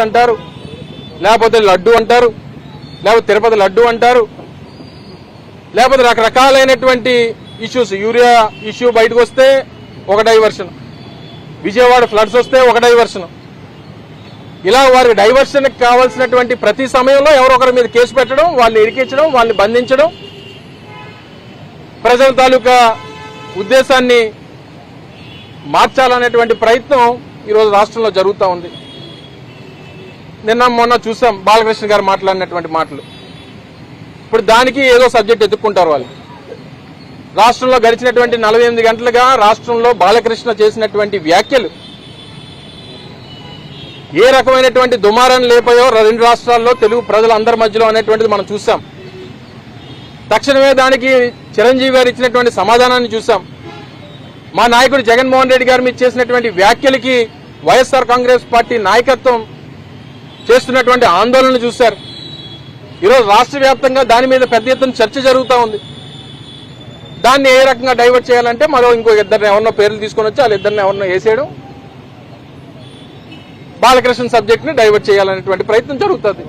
అంటారు, లేకపోతే లడ్డు అంటారు, లేకపోతే తిరుపతి లడ్డు అంటారు, లేకపోతే రకరకాలైనటువంటి ఇష్యూస్. యూరియా ఇష్యూ బయటకు వస్తే ఒక డైవర్షన్, విజయవాడ ఫ్లడ్స్ వస్తే ఒక డైవర్షన్. ఇలా వారికి డైవర్షన్కి కావాల్సినటువంటి ప్రతి సమయంలో ఎవరో ఒకరి మీద కేసు పెట్టడం, వాళ్ళని ఇరికించడం, వాళ్ళని బంధించడం, ప్రజల తాలూకా ఉద్దేశాన్ని మార్చాలనేటువంటి ప్రయత్నం ఈరోజు రాష్ట్రంలో జరుగుతూ ఉంది. నిన్న మొన్న చూసాం బాలకృష్ణ గారు మాట్లాడినటువంటి మాటలు. ఇప్పుడు దానికి ఏదో సబ్జెక్ట్ ఎత్తుక్కుంటారు వాళ్ళు. రాష్ట్రంలో గడిచినటువంటి 48 గంటలుగా రాష్ట్రంలో బాలకృష్ణ చేసినటువంటి వ్యాఖ్యలు ఏ రకమైనటువంటి దుమారాన్ని లేపాయో రెండు రాష్ట్రాల్లో తెలుగు ప్రజలందరి మధ్యలో అనేటువంటిది మనం చూసాం. తక్షణమే దానికి చిరంజీవి గారు ఇచ్చినటువంటి సమాధానాన్ని చూసాం. మా నాయకుడు జగన్మోహన్ రెడ్డి గారి మీద చేసినటువంటి వ్యాఖ్యలకి వైఎస్ఆర్ కాంగ్రెస్ పార్టీ నాయకత్వం చేస్తున్నటువంటి ఆందోళనలు చూశారు. ఈరోజు రాష్ట్ర వ్యాప్తంగా దాని మీద పెద్ద ఎత్తున చర్చ జరుగుతూ ఉంది. దాన్ని ఏ రకంగా డైవర్ట్ చేయాలంటే ఇంకో ఇద్దరిని ఎవరినో పేర్లు తీసుకొని వచ్చి వాళ్ళిద్దరిని ఎవరినో వేసేయడం, బాలకృష్ణ సబ్జెక్ట్ని డైవర్ట్ చేయాలనేటువంటి ప్రయత్నం జరుగుతుంది.